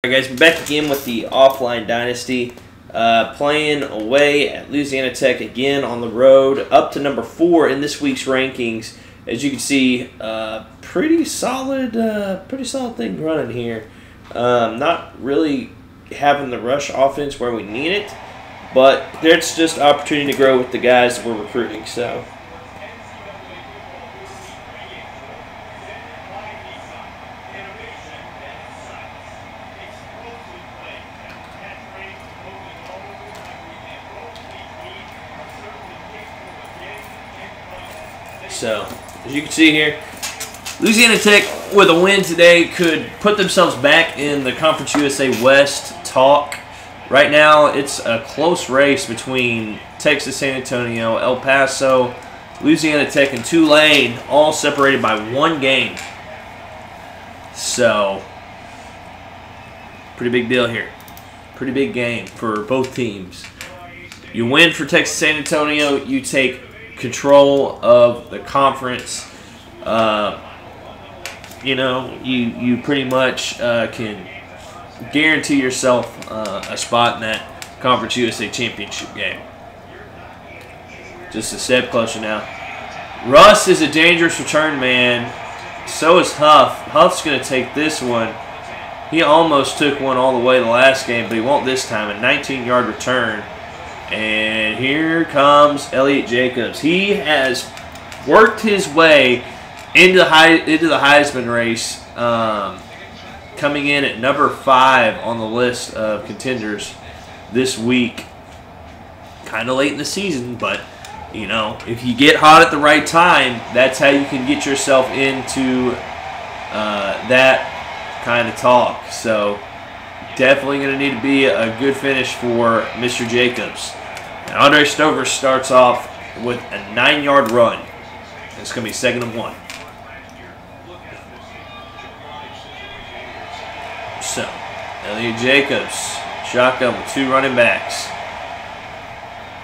Alright guys, we're back again with the offline Dynasty, playing away at Louisiana Tech again on the road, up to number 4 in this week's rankings. As you can see, pretty solid thing running here. Not really having the rush offense where we need it, but there's just opportunity to grow with the guys that we're recruiting. So, as you can see here, Louisiana Tech, with a win today, could put themselves back in the Conference USA West talk. Right now, it's a close race between Texas San Antonio, El Paso, Louisiana Tech, and Tulane, all separated by 1 game. So, pretty big deal here. Pretty big game for both teams. You win for Texas San Antonio, you take control of the conference. You know, you pretty much can guarantee yourself a spot in that Conference USA Championship game. Just a step closer now. Russ is a dangerous return man. So is Huff. Huff's going to take this one. He almost took one all the way the last game, but he won't this time. A 19-yard return. And here comes Elliott Jacobs. He has worked his way into the Heisman race, coming in at number 5 on the list of contenders this week. Kind of late in the season, but you know, if you get hot at the right time, that's how you can get yourself into that kind of talk. So definitely going to need to be a good finish for Mr. Jacobs. Now, Andre Stover starts off with a 9-yard run. It's going to be 2nd and 1. So, Elliott Jacobs, shotgun with 2 running backs.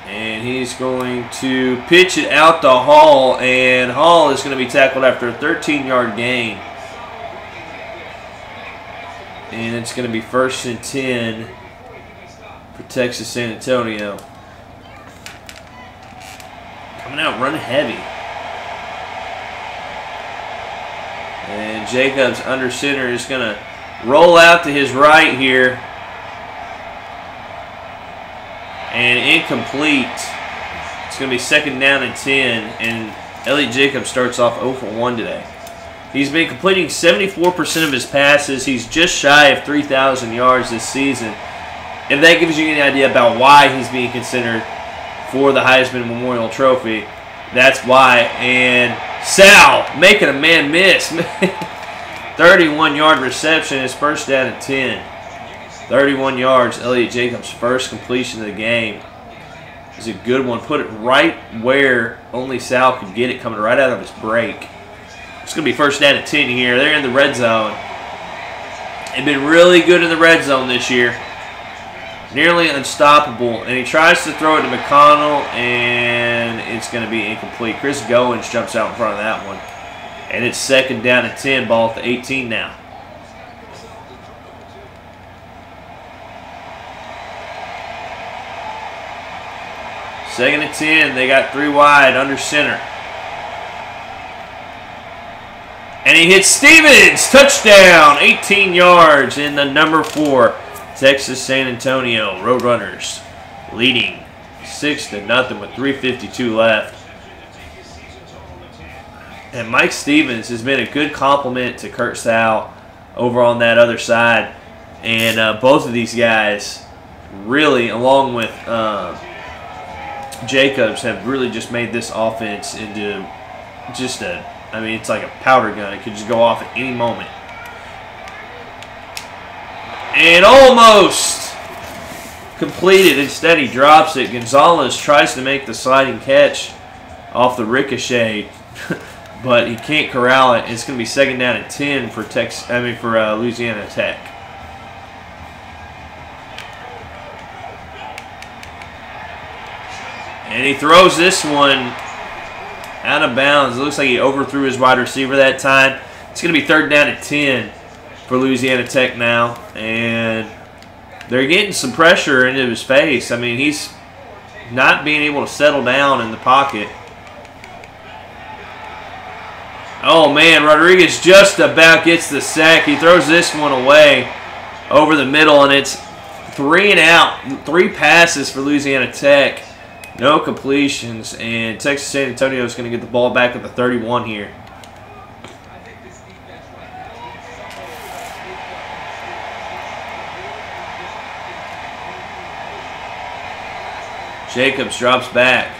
And he's going to pitch it out to Hall, and Hall is going to be tackled after a 13-yard gain. And it's going to be 1st and 10 for Texas San Antonio. Coming out running heavy. And Jacobs under center is going to roll out to his right here. And incomplete. It's going to be 2nd down and 10. And Elliott Jacobs starts off 0 for 1 today. He's been completing 74% of his passes. He's just shy of 3,000 yards this season. If that gives you any idea about why he's being considered for the Heisman Memorial Trophy, that's why. And Sal making a man miss. 31-yard reception is 1st down and 10. 31 yards, Elliott Jacobs' first completion of the game. It's a good one. Put it right where only Sal could get it, coming right out of his break. It's going to be 1st down and 10 here. They're in the red zone. They've been really good in the red zone this year. Nearly unstoppable. And he tries to throw it to McConnell, and it's going to be incomplete. Chris Goins jumps out in front of that one. And it's 2nd down and 10, ball at the 18 now. Second and 10. They got 3 wide under center. And he hits Stevens. Touchdown. 18 yards in the number 4. Texas San Antonio Roadrunners leading 6-0 with 3:52 left. And Mike Stevens has been a good compliment to Kurt Sal over on that other side. And both of these guys really, along with Jacobs, have really just made this offense into just a, I mean, it's like a powder gun. It could just go off at any moment. And almost completed. Instead, he drops it. Gonzalez tries to make the sliding catch off the ricochet, but he can't corral it. It's going to be 2nd down and 10 for Louisiana Tech. And he throws this one out of bounds. It looks like he overthrew his wide receiver that time. It's going to be 3rd down and 10 for Louisiana Tech now. And they're getting some pressure into his face. I mean, he's not being able to settle down in the pocket. Oh, man, Rodriguez just about gets the sack. He throws this one away over the middle, and it's 3 and out. 3 passes for Louisiana Tech. No completions, and Texas San Antonio is going to get the ball back at the 31 here. Jacobs drops back.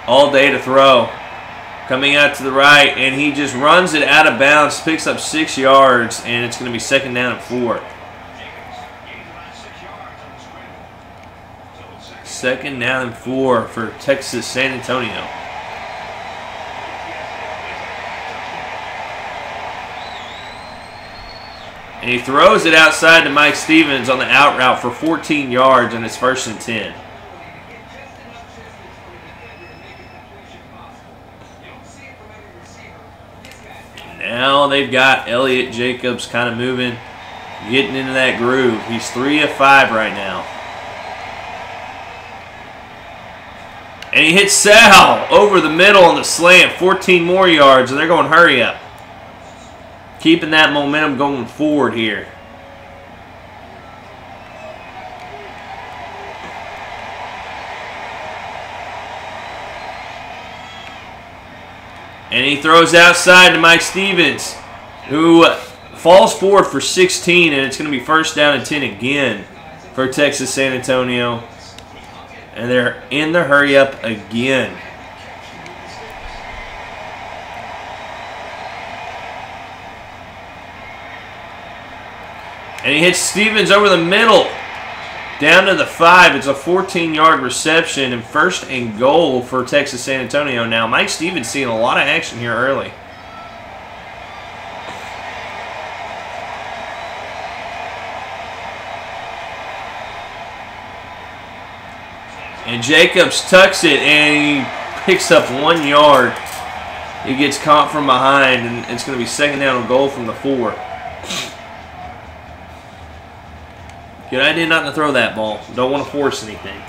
All day to throw. Coming out to the right, and he just runs it out of bounds, picks up 6 yards, and it's going to be 2nd down and 4. 2nd down and 4 for Texas San Antonio. And he throws it outside to Mike Stevens on the out route for 14 yards, and it's 1st and 10. Now they've got Elliott Jacobs kind of moving, getting into that groove. He's 3 of 5 right now. And he hits Sal over the middle on the slant, 14 more yards, and they're going hurry up. Keeping that momentum going forward here. And he throws outside to Mike Stevens, who falls forward for 16, and it's going to be 1st down and 10 again for Texas San Antonio. And they're in the hurry up again. And he hits Stevens over the middle, down to the 5. It's a 14-yard reception and 1st and goal for Texas San Antonio. Now, Mike Stevens seeing a lot of action here early. And Jacobs tucks it, and he picks up 1 yard. He gets caught from behind, and it's going to be 2nd down and goal from the 4. Good idea not to throw that ball. Don't want to force anything.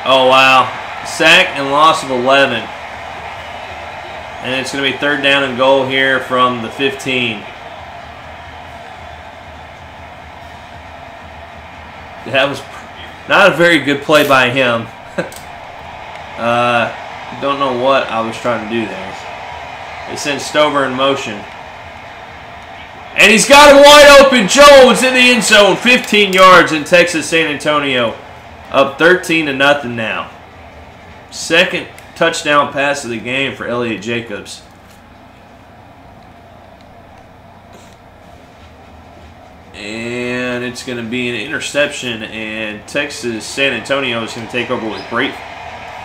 Oh, wow. Sack and loss of 11. And it's going to be 3rd down and goal here from the 15. That was not a very good play by him. Don't know what I was trying to do there. They sent Stover in motion. And he's got him wide open. Jones in the end zone. 15 yards in Texas San Antonio. Up 13-0 now. 2nd touchdown pass of the game for Elliott Jacobs. And it's going to be an interception, and Texas San Antonio is going to take over with great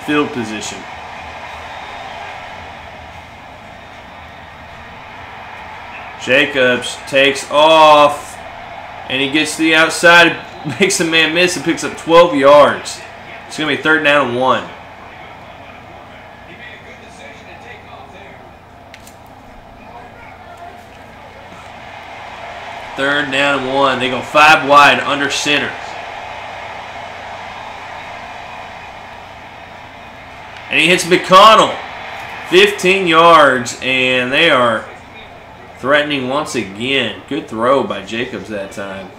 field position. Jacobs takes off, and he gets to the outside, makes a man miss, and picks up 12 yards. It's going to be 3rd down and 1. Third down and 1. They go 5 wide under center. And he hits McConnell. 15 yards, and they are threatening once again. Good throw by Jacobs that time.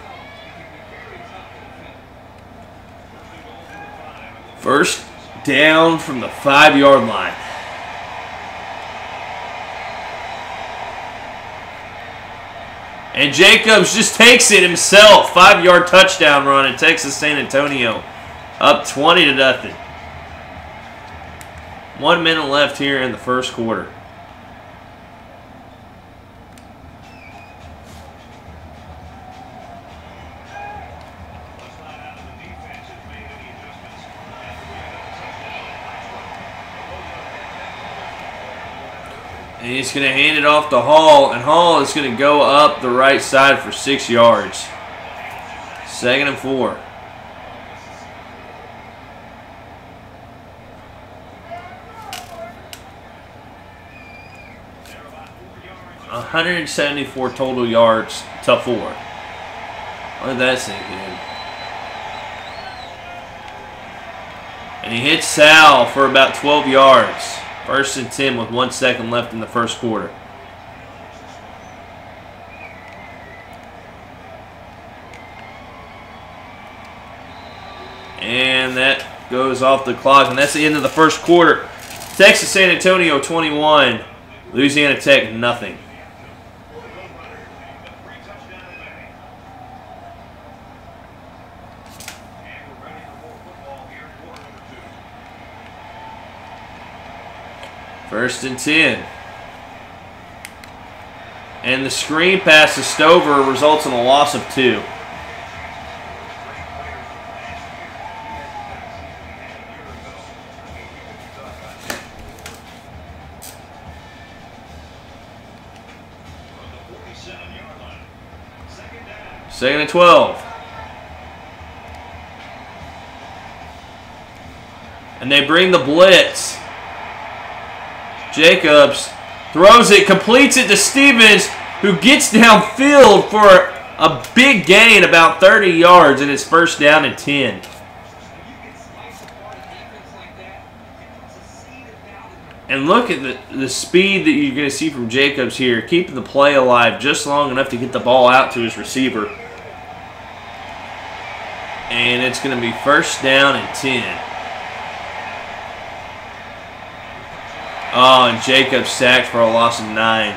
1st down from the 5-yard line. And Jacobs just takes it himself. 5-yard touchdown run at Texas San Antonio. Up 20-0. 1 minute left here in the 1st quarter. And he's going to hand it off to Hall, and Hall is going to go up the right side for 6 yards. 2nd and 4. 174 total yards to 4. Let that sink in. And he hits Sal for about 12 yards. 1st and 10 with 1 second left in the first quarter. And that goes off the clock, and that's the end of the first quarter. Texas San Antonio 21, Louisiana Tech nothing. First and 10. And the screen pass to Stover results in a loss of 2. Second and 12. And they bring the blitz. Jacobs throws it, completes it to Stevens, who gets downfield for a big gain, about 30 yards, and it's 1st down and 10. And look at the speed that you're going to see from Jacobs here, keeping the play alive just long enough to get the ball out to his receiver. And it's going to be 1st down and 10. Oh, and Jacobs sacked for a loss of 9.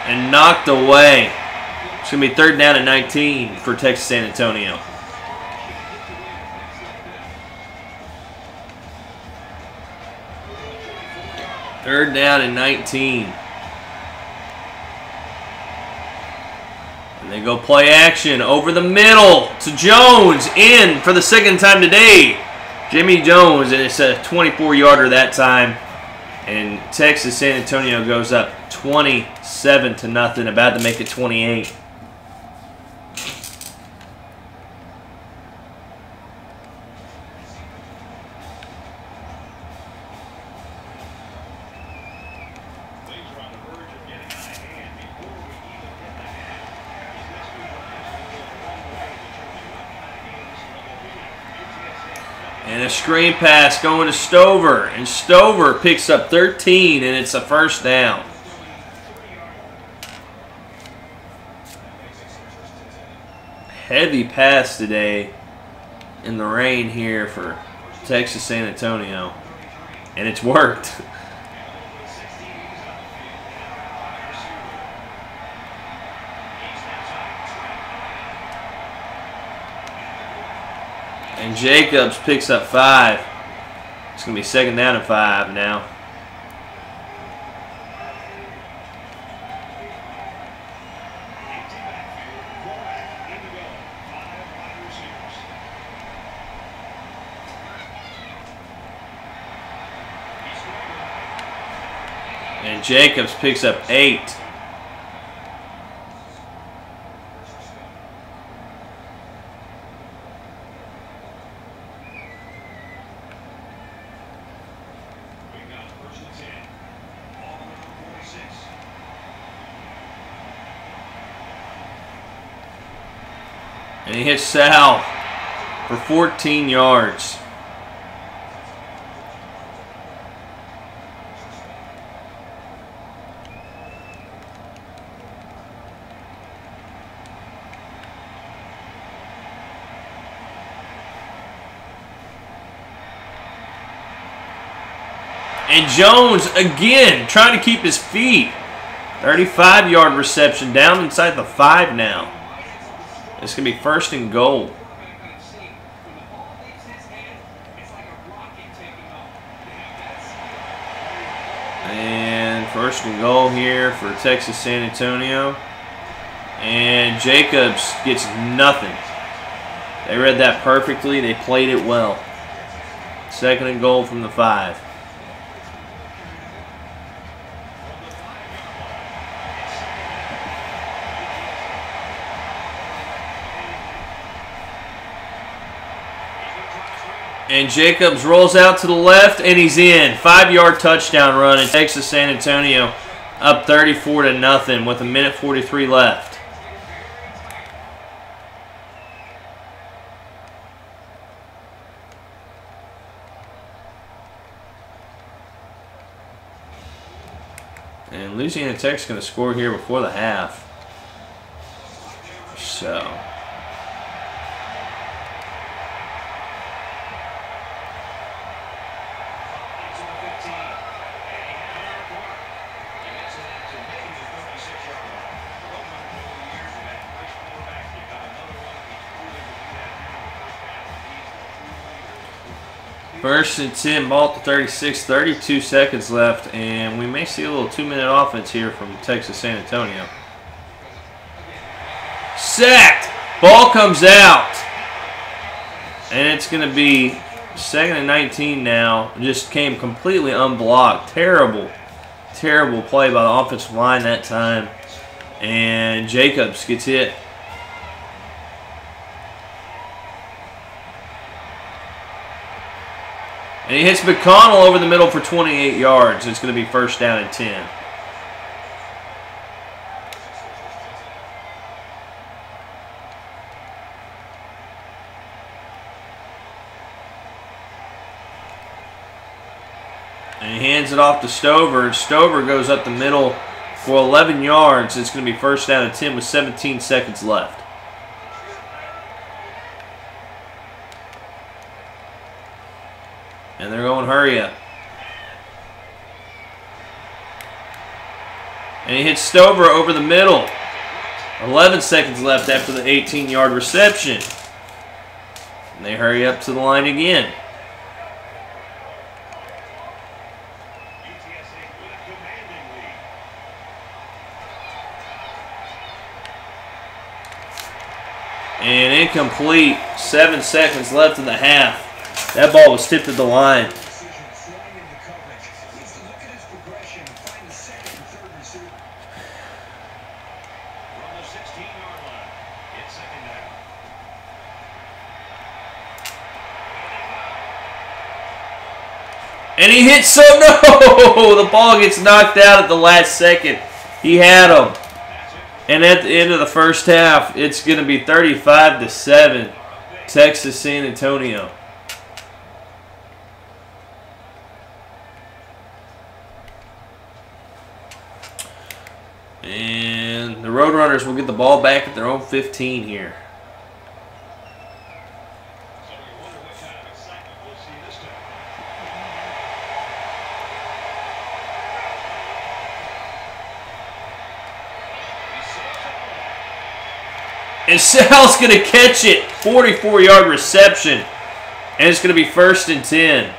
And knocked away. It's going to be 3rd down and 19 for Texas San Antonio. Third down and 19. And they go play action over the middle to Jones, in for the 2nd time today. Jimmy Jones, and it's a 24-yarder that time. And Texas San Antonio goes up 27-0, about to make it 28. And a screen pass going to Stover. And Stover picks up 13, and it's a 1st down. Heavy pass today in the rain here for Texas San Antonio. And it's worked. And Jacobs picks up 5. It's going to be 2nd down and 5 now. And Jacobs picks up 8. And he hits Sal for 14 yards. And Jones again trying to keep his feet. 35-yard reception down inside the 5 now. It's going to be 1st and goal. And 1st and goal here for Texas San Antonio. And Jacobs gets nothing. They read that perfectly. They played it well. 2nd and goal from the 5. And Jacobs rolls out to the left, and he's in. 5-yard touchdown run, and Texas San Antonio up 34-0 with 1:43 left. And Louisiana Tech's going to score here before the half. So... First and 10, ball at the 36, 32 seconds left, and we may see a little 2-minute offense here from Texas San Antonio. Sacked! Ball comes out. And it's going to be 2nd and 19 now. Just came completely unblocked. Terrible, terrible play by the offensive line that time. And Jacobs gets hit. And he hits McConnell over the middle for 28 yards. It's going to be 1st down and 10. And he hands it off to Stover. And Stover goes up the middle for 11 yards. It's going to be 1st down and 10 with 17 seconds left. And they're going hurry up. And he hits Stover over the middle. 11 seconds left after the 18-yard reception. And they hurry up to the line again. And incomplete. 7 seconds left in the half. That ball was tipped at the line. And he hits, so no! The ball gets knocked out at the last second. He had him. And at the end of the first half, it's going to be 35-7, Texas San Antonio. And the Roadrunners will get the ball back at their own 15 here. And Sal's going to catch it. 44-yard reception. And it's going to be 1st and 10.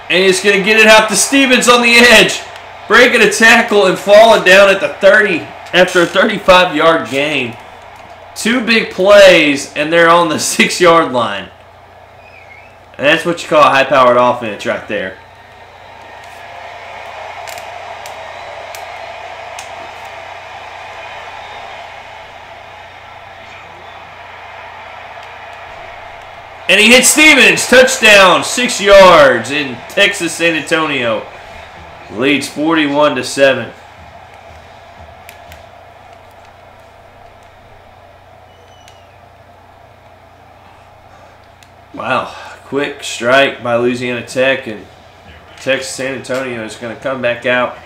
And he's going to get it out to Stevens on the edge. Breaking a tackle and falling down at the 30 after a 35-yard gain. 2 big plays, and they're on the 6-yard line. And that's what you call a high-powered offense right there. And he hits Stevens. Touchdown, 6 yards, in Texas San Antonio leads 41-7. Wow, quick strike by Louisiana Tech, and Texas San Antonio is going to come back out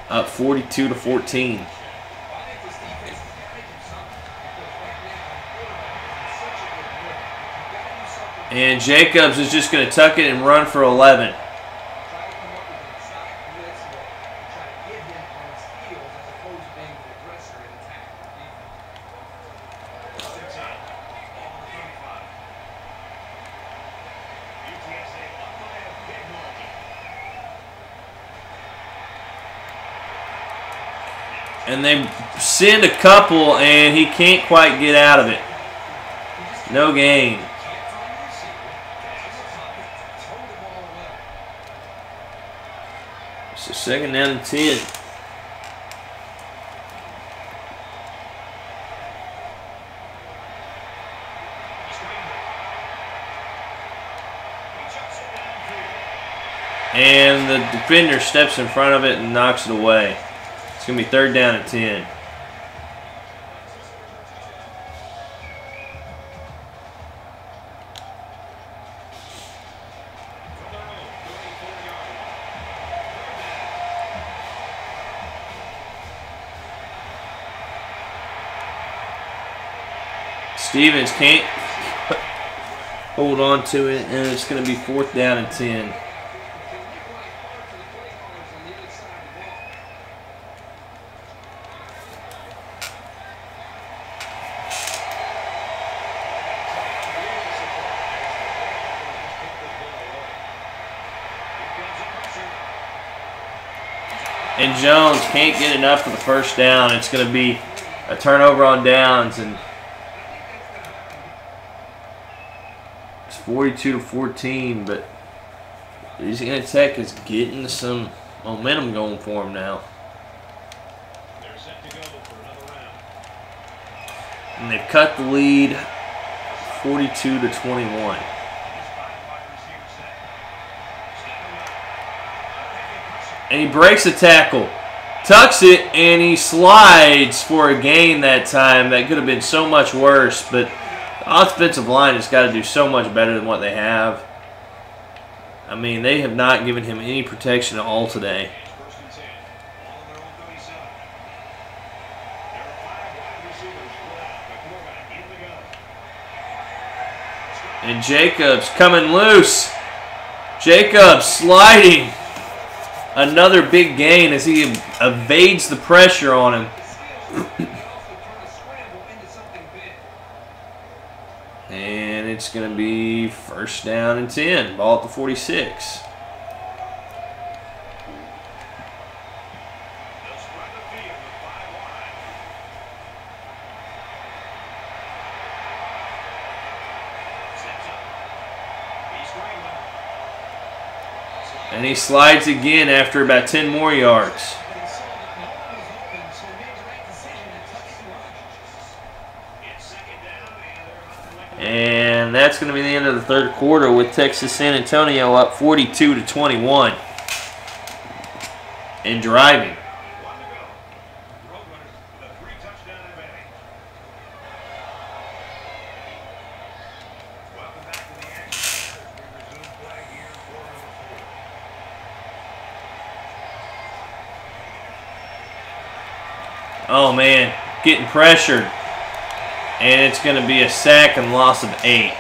up 42-14. And Jacobs is just going to tuck it and run for 11. And they send a couple, and he can't quite get out of it. No gain. So second down and 10. And the defender steps in front of it and knocks it away. It's going to be third down and 10. Stevens can't hold on to it, and it's going to be fourth down and 10. And Jones can't get enough for the first down. It's going to be a turnover on downs, and it's 42-14. But Louisiana Tech is getting some momentum going for them now. And they've cut the lead 42-21. And he breaks a tackle, tucks it, and he slides for a gain that time. That could have been so much worse, but the offensive line has got to do so much better than what they have. I mean, they have not given him any protection at all today. And Jacobs coming loose. Jacobs sliding. Another big gain as he evades the pressure on him. And it's going to be first down and 10. Ball at the 46. And he slides again after about 10 more yards. And that's going to be the end of the third quarter with Texas San Antonio up 42-21 and driving. Oh man, getting pressured. And it's going to be a sack and loss of 8.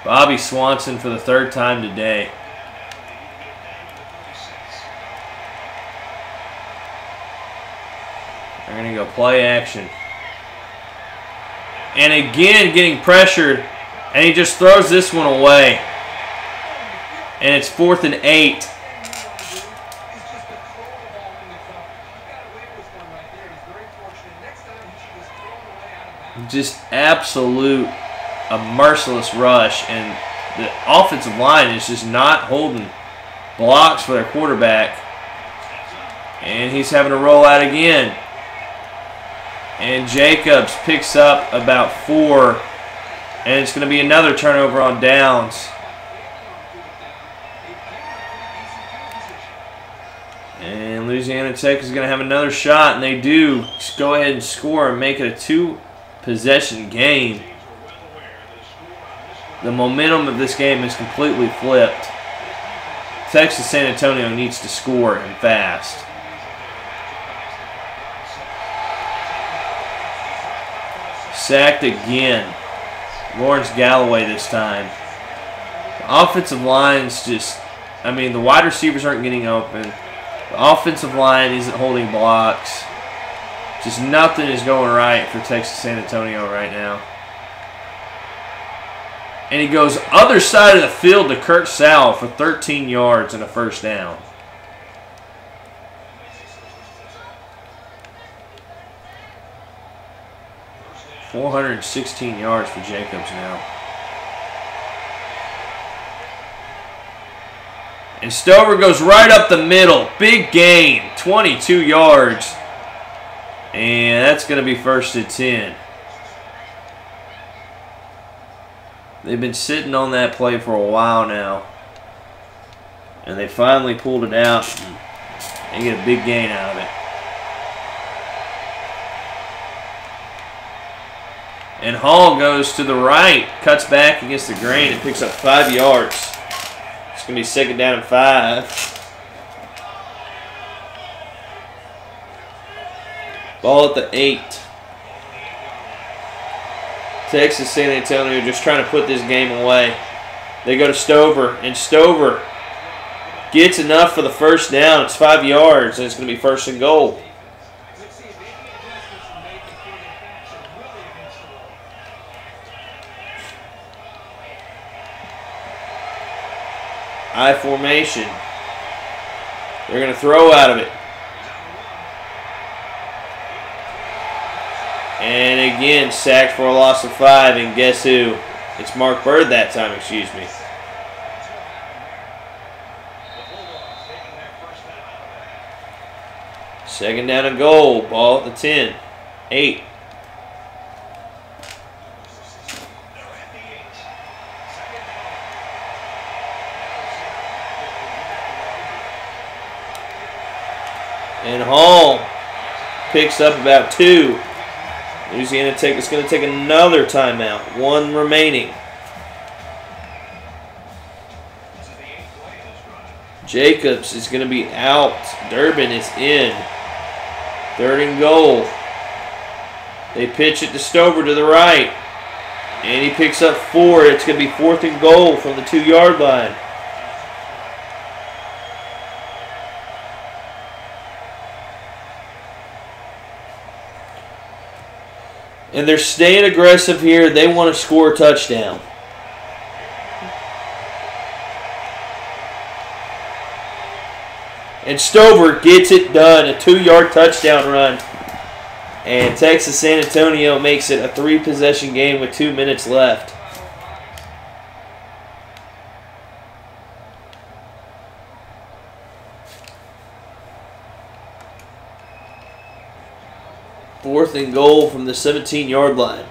Bobby Swanson for the third time today. They're going to go play action. And again getting pressured. And he just throws this one away. And it's 4th and 8. Just absolute, a merciless rush, and the offensive line is just not holding blocks for their quarterback. And he's having to roll out again. And Jacobs picks up about 4, and it's going to be another turnover on downs. And Louisiana Tech is going to have another shot, and they do go ahead and score and make it a 2-possession game. The momentum of this game is completely flipped. Texas San Antonio needs to score and fast. Sacked again. Lawrence Galloway this time. The offensive line's just, I mean, the wide receivers aren't getting open. The offensive line isn't holding blocks. Just nothing is going right for Texas San Antonio right now. And he goes other side of the field to Kurt Sowell for 13 yards and a first down. 416 yards for Jacobs now. And Stover goes right up the middle. Big gain. 22 yards. And that's going to be 1st and 10. They've been sitting on that play for a while now. And they finally pulled it out. And get a big gain out of it. And Hall goes to the right. Cuts back against the grain and picks up 5 yards. It's going to be 2nd down and 5. Ball at the 8. Texas San Antonio just trying to put this game away. They go to Stover, and Stover gets enough for the 1st down. It's 5 yards, and it's going to be 1st and goal. I formation. They're going to throw out of it. And again, sacked for a loss of 5. And guess who? It's Mark Bird that time, excuse me. Second down and goal. Ball at the 10. 8. And Hall picks up about 2. Louisiana Tech is going to take another timeout. 1 remaining. Jacobs is going to be out. Durbin is in. 3rd and goal. They pitch it to Stover to the right. And he picks up 4. It's going to be 4th and goal from the 2-yard line. And they're staying aggressive here. They want to score a touchdown. And Stover gets it done. A 2-yard touchdown run. And Texas San Antonio makes it a 3-possession game with 2 minutes left. 4th and goal from the 17-yard line.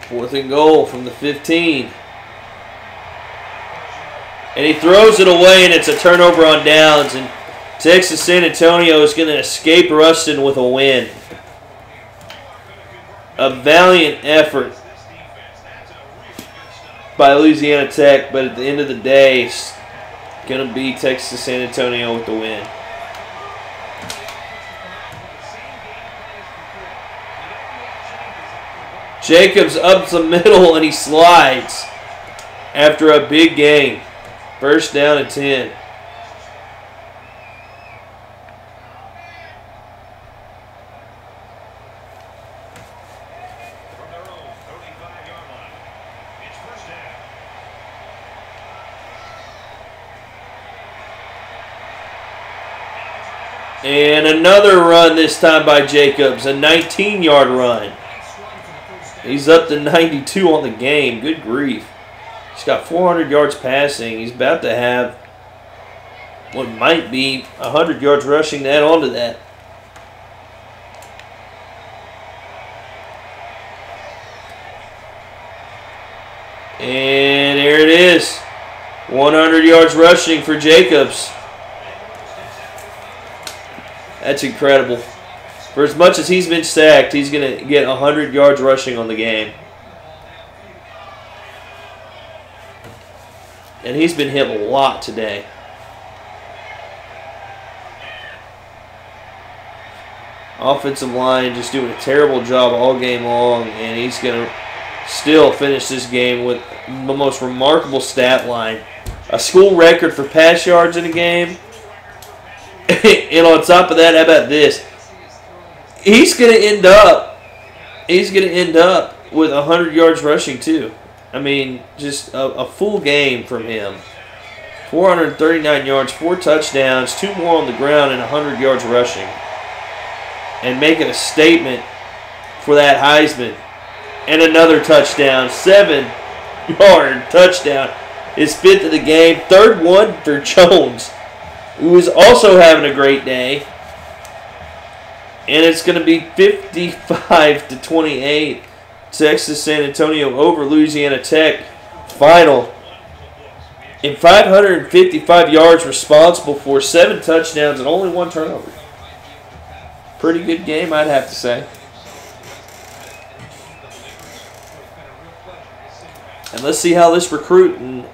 Fourth and goal from the 15. And he throws it away, and it's a turnover on downs. And Texas San Antonio is going to escape Ruston with a win. A valiant effort by Louisiana Tech, but at the end of the day, it's going to be Texas San Antonio with the win. Jacobs up the middle, and he slides after a big gain. 1st down and 10. And another run this time by Jacobs, a 19-yard run. He's up to 92 on the game. Good grief. He's got 400 yards passing. He's about to have what might be 100 yards rushing to add on to that. And there it is. 100 yards rushing for Jacobs. That's incredible. For as much as he's been sacked, he's going to get 100 yards rushing on the game. And he's been hit a lot today. Offensive line just doing a terrible job all game long, and he's going to still finish this game with the most remarkable stat line. A school record for pass yards in a game. And on top of that, how about this? He's going to end up with 100 yards rushing too. I mean, just a full game from him. 439 yards, 4 touchdowns, 2 more on the ground, and 100 yards rushing. And making a statement for that Heisman. And another touchdown, 7-yard touchdown. His 5th of the game, 3rd one for Jones, who is also having a great day. And it's going to be 55-28. Texas San Antonio over Louisiana Tech. Final. And 555 yards responsible for 7 touchdowns and only 1 turnover. Pretty good game, I'd have to say. And let's see how this recruiting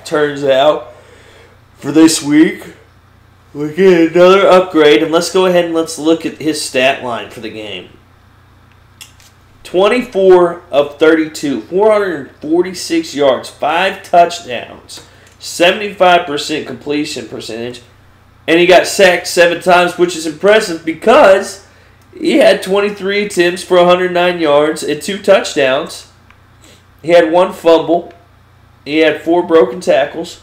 turns out for this week. We get another upgrade, and let's go ahead and let's look at his stat line for the game. 24 of 32, 446 yards, 5 touchdowns, 75% completion percentage, and he got sacked 7 times, which is impressive because he had 23 attempts for 109 yards and 2 touchdowns. He had 1 fumble. He had 4 broken tackles.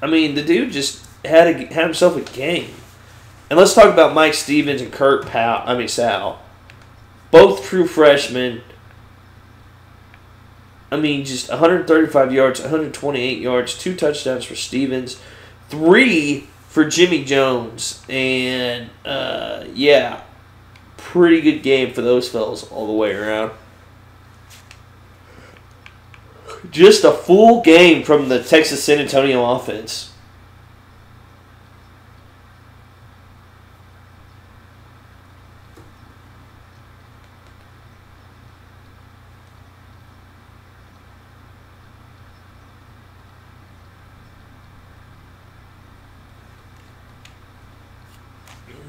I mean, the dude just had himself a game. And let's talk about Mike Stevens and Sal. Both true freshmen. I mean, just 135 yards, 128 yards, 2 touchdowns for Stevens, 3 for Jimmy Jones. And, yeah, pretty good game for those fellas all the way around. Just a full game from the Texas San Antonio offense.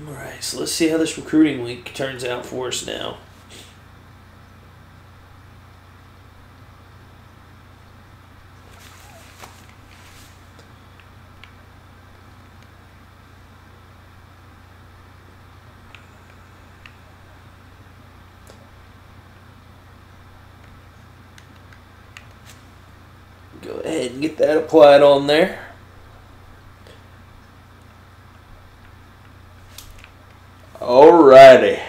All right, so let's see how this recruiting week turns out for us now. Go ahead and get that applied on there. Alrighty.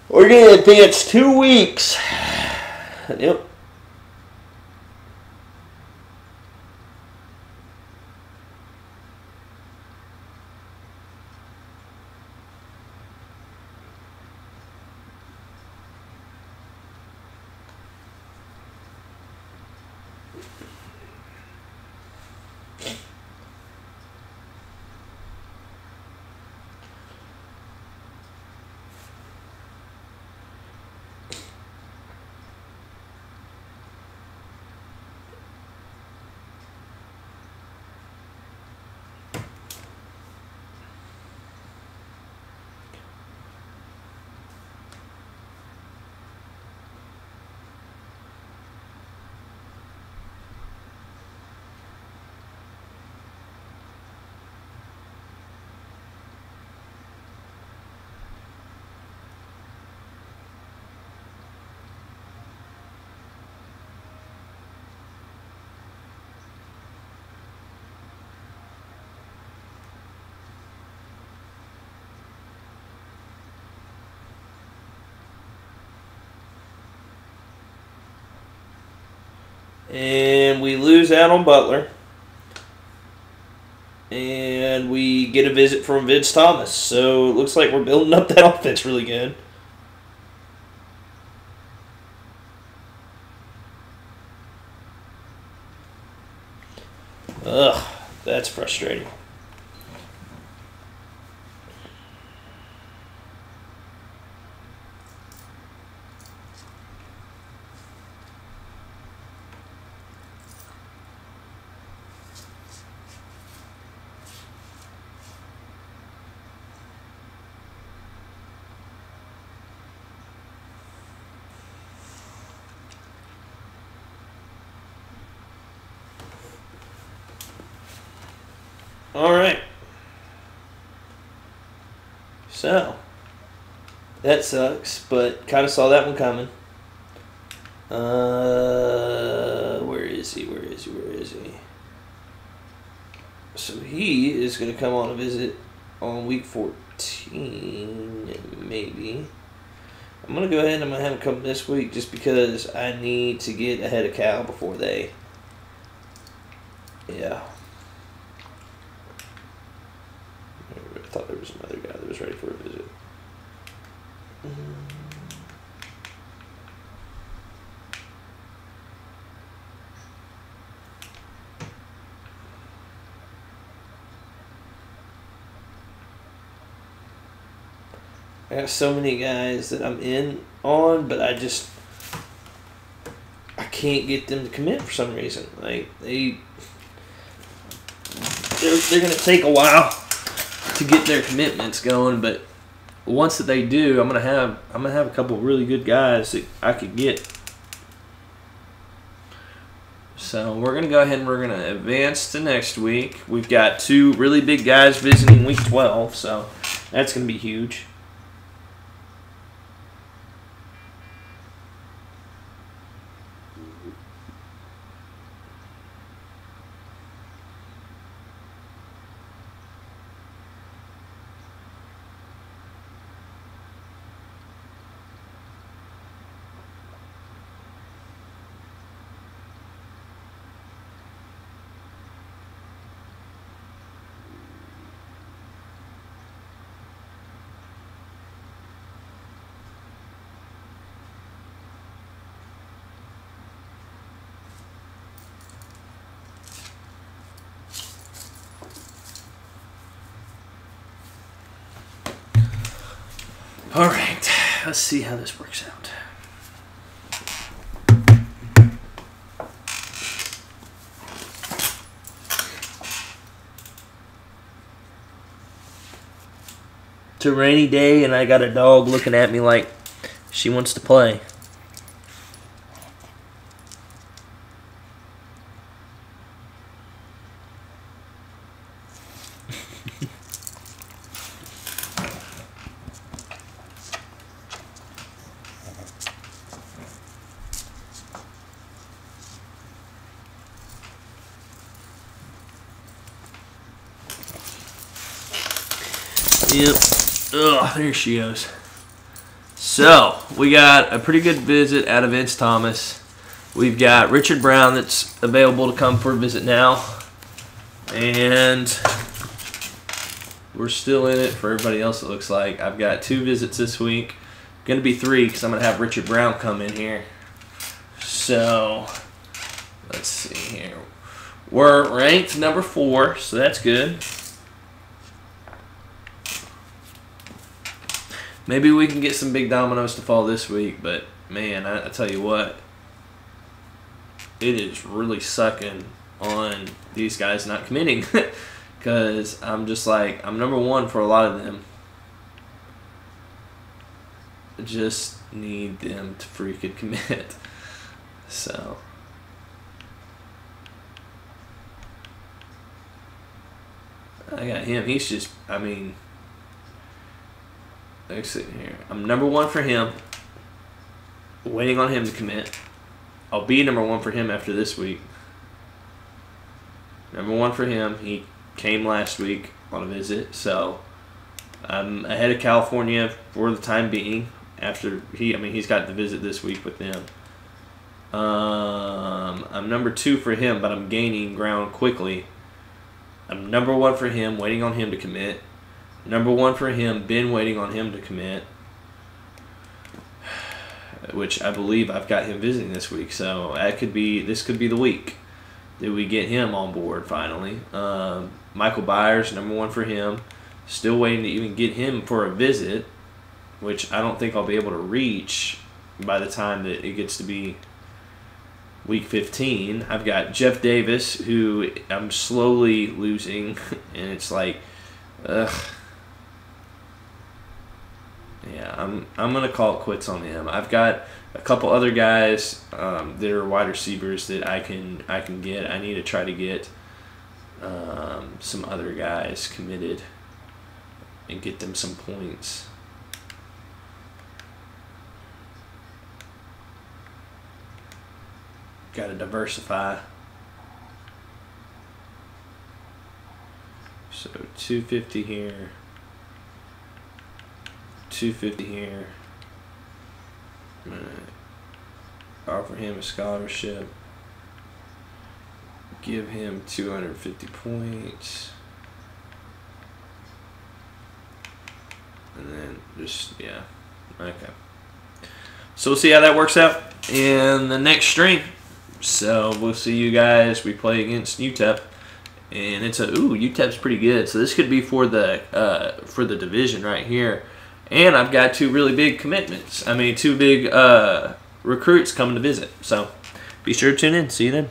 We're going to advance 2 weeks. Yep. And we lose out on Butler. And we get a visit from Vince Thomas. So it looks like we're building up that offense really good. Ugh, that's frustrating. All right. So, that sucks, but kind of saw that one coming. Where is is he? Where is he? Where is he? So he is going to come on a visit on week 14, maybe. I'm going to go ahead and I'm going to have him come this week just because I need to get ahead of Cal before they... Yeah. I thought there was another guy that was ready for a visit. I got so many guys that I'm in on, but I can't get them to commit for some reason. Like they're going to take a while to get their commitments going, but once that they do, I'm gonna have a couple of really good guys that I could get. So we're gonna go ahead and we're gonna advance to next week. We've got 2 really big guys visiting week 12, so that's gonna be huge. All right, let's see how this works out. It's a rainy day, and I got a dog looking at me like she wants to play. Yep. Ugh, there she goes. So, we got a pretty good visit out of Vince Thomas. We've got Richard Brown that's available to come for a visit now. And we're still in it for everybody else, it looks like. I've got 2 visits this week. Going to be 3 because I'm going to have Richard Brown come in here. So, let's see here. We're ranked number 4, so that's good. Maybe we can get some big dominoes to fall this week, but man, I tell you what, it is really sucking on these guys not committing because I'm just like, I'm number 1 for a lot of them. I just need them to freaking commit. So. I got him. He's just, I mean... Let's see here. I'm number 1 for him. Waiting on him to commit. I'll be number 1 for him after this week. Number 1 for him. He came last week on a visit, so I'm ahead of California for the time being. After he's got the visit this week with them. I'm number 2 for him, but I'm gaining ground quickly. I'm number 1 for him, waiting on him to commit. Number 1 for him, been waiting on him to commit, which I believe I've got him visiting this week. So this could be the week that we get him on board finally. Michael Byers, number 1 for him, still waiting to even get him for a visit, which I don't think I'll be able to reach by the time that it gets to be week 15. I've got Jeff Davis, who I'm slowly losing, and it's like, ugh. Yeah, I'm gonna call it quits on him. I've got a couple other guys that are wide receivers that I can get. I need to try to get some other guys committed and get them some points. Got to diversify. So 250 here. 250 here. I'm going to offer him a scholarship. Give him 250 points. And then just, yeah. Okay. So we'll see how that works out in the next stream. So we'll see you guys. We play against UTEP. And it's a, UTEP's pretty good. So this could be for the division right here. And I've got two really big commitments. Two big recruits coming to visit. So be sure to tune in. See you then.